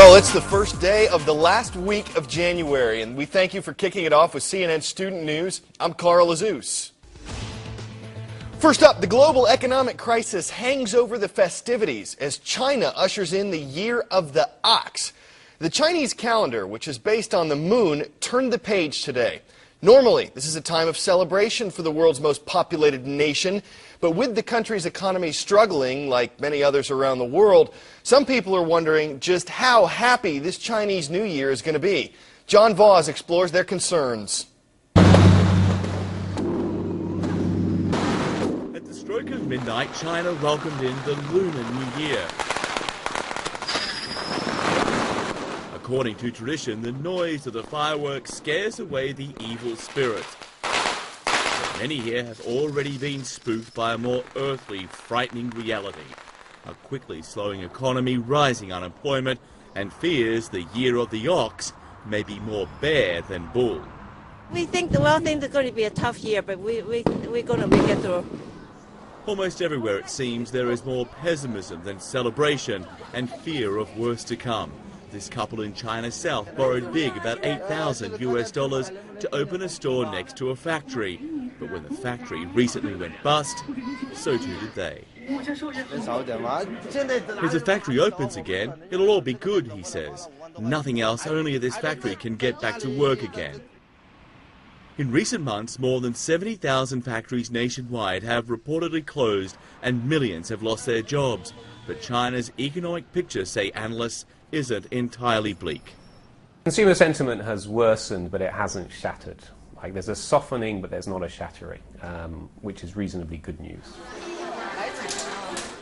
Well, it's the first day of the last week of January, and we thank you for kicking it off with CNN Student News. I'm Carl Azus. First up, the global economic crisis hangs over the festivities as China ushers in the Year of the Ox. The Chinese calendar, which is based on the moon, turned the page today. Normally, this is a time of celebration for the world's most populated nation, but with the country's economy struggling, like many others around the world, some people are wondering just how happy this Chinese New Year is going to be. John Voss explores their concerns. At the stroke of midnight, China welcomed in the Lunar New Year. According to tradition, the noise of the fireworks scares away the evil spirit. But many here have already been spooked by a more earthly, frightening reality. A quickly slowing economy, rising unemployment, and fears the Year of the Ox may be more bear than bull. We think it's going to be a tough year, but we're going to make it through. Almost everywhere, it seems, there is more pessimism than celebration and fear of worse to come. This couple in China South borrowed big, about $8,000 US, to open a store next to a factory. But when the factory recently went bust, so too did they. If the factory opens again, it'll all be good, he says. Nothing else, only this factory can get back to work again. In recent months, more than 70,000 factories nationwide have reportedly closed and millions have lost their jobs. But China's economic picture, say analysts, isn't entirely bleak. Consumer sentiment has worsened, but it hasn't shattered. Like, there's a softening, but there's not a shattering, which is reasonably good news.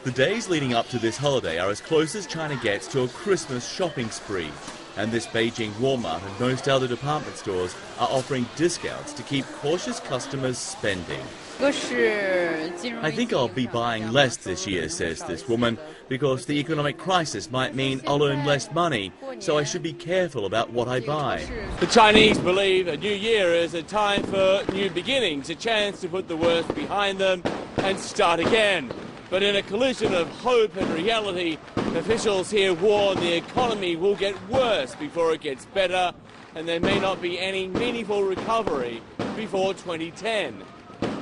The days leading up to this holiday are as close as China gets to a Christmas shopping spree. And this Beijing Walmart and most other department stores are offering discounts to keep cautious customers spending. I think I'll be buying less this year, says this woman, because the economic crisis might mean I'll earn less money, so I should be careful about what I buy. The Chinese believe a new year is a time for new beginnings, a chance to put the worst behind them and start again. But in a collision of hope and reality, officials here warn the economy will get worse before it gets better, and there may not be any meaningful recovery before 2010,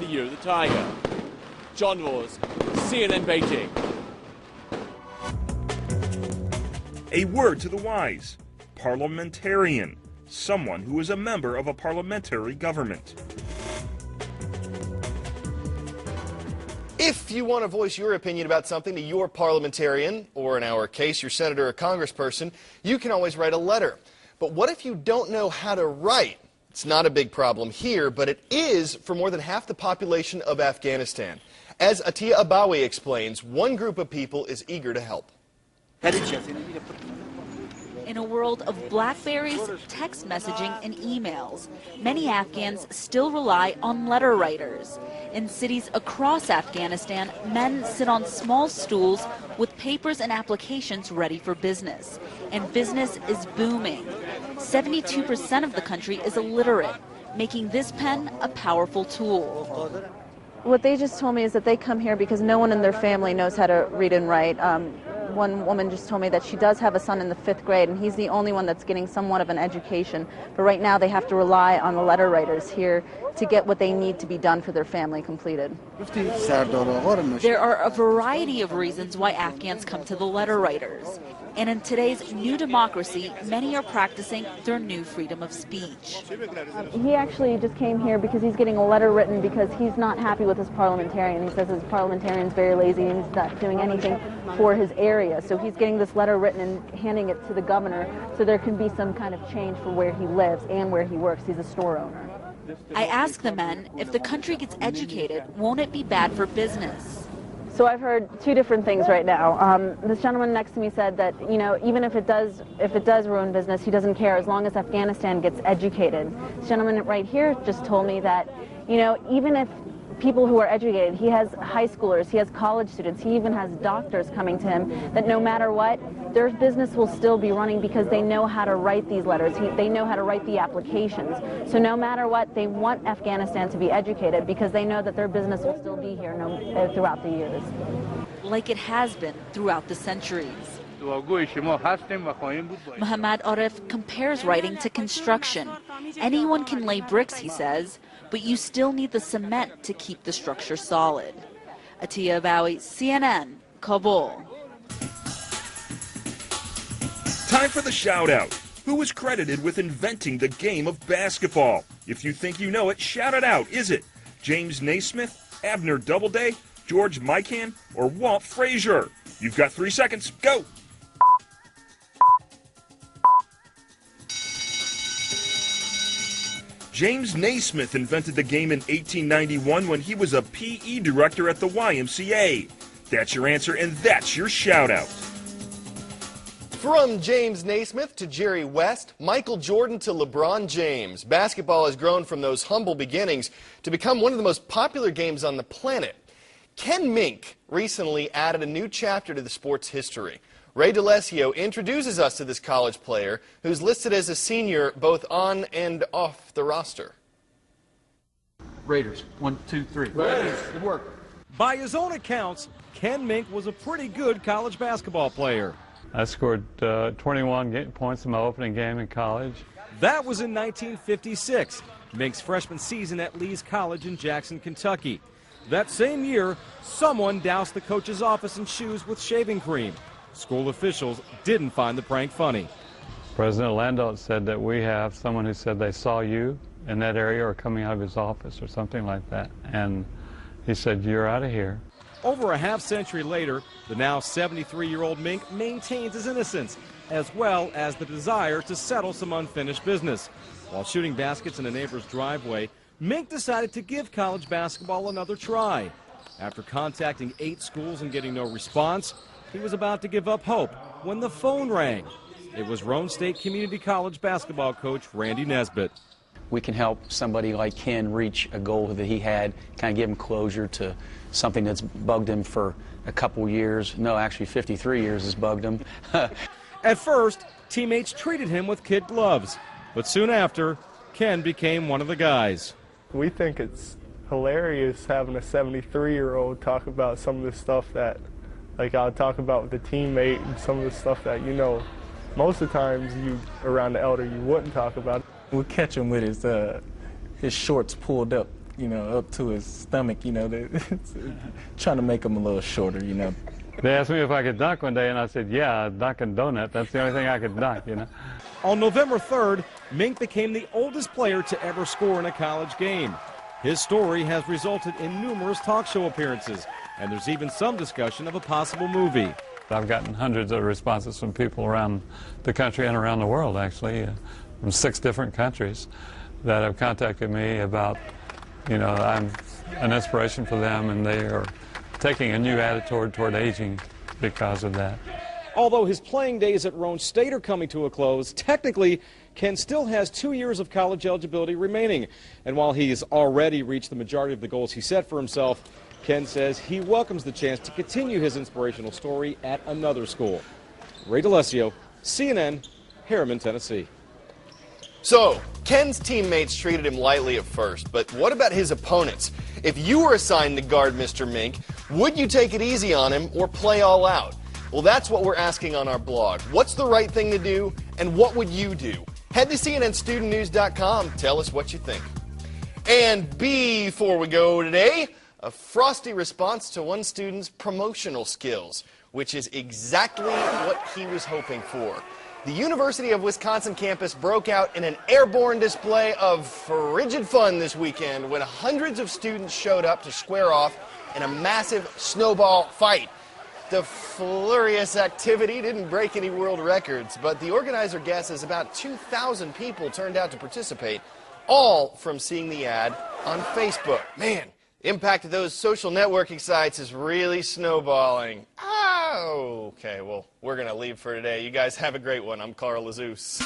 the Year of the Tiger. John Voss, CNN Beijing. A word to the wise. Parliamentarian. Someone who is a member of a parliamentary government. If you want to voice your opinion about something to your parliamentarian, or in our case, your senator or congressperson, you can always write a letter. But what if you don't know how to write? It's not a big problem here, but it is for more than half the population of Afghanistan. As Atiya Abawi explains, one group of people is eager to help. In a world of BlackBerries, text messaging, and emails, many Afghans still rely on letter writers. In cities across Afghanistan, men sit on small stools with papers and applications ready for business. And business is booming. 72% of the country is illiterate, making this pen a powerful tool. What they just told me is that they come here because no one in their family knows how to read and write. One woman just told me that she does have a son in the 5th grade, and he's the only one that's getting somewhat of an education. But right now they have to rely on the letter writers here to get what they need to be done for their family completed. There are a variety of reasons why Afghans come to the letter writers. And in today's new democracy, many are practicing their new freedom of speech. He actually just came here because he's getting a letter written because he's not happy with his parliamentarian. He says his parliamentarian's very lazy and he's not doing anything for his area. So he's getting this letter written and handing it to the governor so there can be some kind of change for where he lives and where he works. He's a store owner. I ask the men, if the country gets educated, won't it be bad for business? So I've heard two different things right now. This gentleman next to me said that, you know, even if it does ruin business, he doesn't care as long as Afghanistan gets educated. This gentleman right here just told me that, you know, even if people who are educated, he has high schoolers, he has college students, he even has doctors coming to him, that no matter what, their business will still be running because they know how to write these letters, they know how to write the applications. So no matter what, they want Afghanistan to be educated because they know that their business will still be here throughout the years. Like it has been throughout the centuries. Muhammad Arif compares writing to construction. Anyone can lay bricks, he says, but you still need the cement to keep the structure solid. Atiya Bowie, CNN, Kabul. Time for the shout-out. Who is credited with inventing the game of basketball? If you think you know it, shout it out. Is it James Naismith, Abner Doubleday, George Mikan, or Walt Frazier? You've got 3 seconds. Go! James Naismith invented the game in 1891 when he was a PE director at the YMCA. That's your answer, and that's your shout-out. From James Naismith to Jerry West, Michael Jordan to LeBron James, basketball has grown from those humble beginnings to become one of the most popular games on the planet. Ken Mink recently added a new chapter to the sport's history. Ray DeLesio introduces us to this college player who's listed as a senior both on and off the roster. Raiders, 1, 2, 3. Raiders. Good work. By his own accounts, Ken Mink was a pretty good college basketball player. I scored 21 points in my opening game in college. That was in 1956, Mink's freshman season at Lee's College in Jackson, Kentucky. That same year, someone doused the coach's office and shoes with shaving cream. School officials didn't find the prank funny. President Landau said that we have someone who said they saw you in that area or coming out of his office or something like that. And he said, you're out of here. Over a half-century later, the now 73-year-old Mink maintains his innocence, as well as the desire to settle some unfinished business. While shooting baskets in a neighbor's driveway, Mink decided to give college basketball another try. After contacting 8 schools and getting no response, he was about to give up hope when the phone rang. It was Roane State Community College basketball coach Randy Nesbitt. We can help somebody like Ken reach a goal that he had, kind of give him closure to something that's bugged him for a couple years. No, actually 53 years has bugged him. At first, teammates treated him with kid gloves, but soon after, Ken became one of the guys. We think it's hilarious having a 73-year-old talk about some of the stuff that, like, I'll talk about with a teammate and some of the stuff that, you know, most of the times you around the elder you wouldn't talk about. We'll catch him with his shorts pulled up, you know, up to his stomach, you know, trying to make him a little shorter, you know. They asked me if I could dunk one day, and I said, yeah, Dunkin' Donut. That's the only thing I could dunk, you know. On November 3rd, Mink became the oldest player to ever score in a college game. His story has resulted in numerous talk show appearances, and there's even some discussion of a possible movie. I've gotten hundreds of responses from people around the country and around the world, actually, from 6 different countries that have contacted me about, you know, I'm an inspiration for them, and they are taking a new attitude toward aging because of that. Although his playing days at Roane State are coming to a close, technically, Ken still has 2 years of college eligibility remaining. And while he's already reached the majority of the goals he set for himself, Ken says he welcomes the chance to continue his inspirational story at another school. Ray DeLesio, CNN, Harriman, Tennessee. So, Ken's teammates treated him lightly at first, but what about his opponents? If you were assigned to guard Mr. Mink, would you take it easy on him or play all out? Well, that's what we're asking on our blog. What's the right thing to do, and what would you do? Head to CNNStudentNews.com. Tell us what you think. And before we go today, a frosty response to one student's promotional skills, which is exactly what he was hoping for. The University of Wisconsin campus broke out in an airborne display of frigid fun this weekend when hundreds of students showed up to square off in a massive snowball fight. The flurious activity didn't break any world records, but the organizer guesses about 2,000 people turned out to participate, all from seeing the ad on Facebook. Man, the impact of those social networking sites is really snowballing. Oh, okay, well, we're going to leave for today. You guys have a great one. I'm Carl Azus.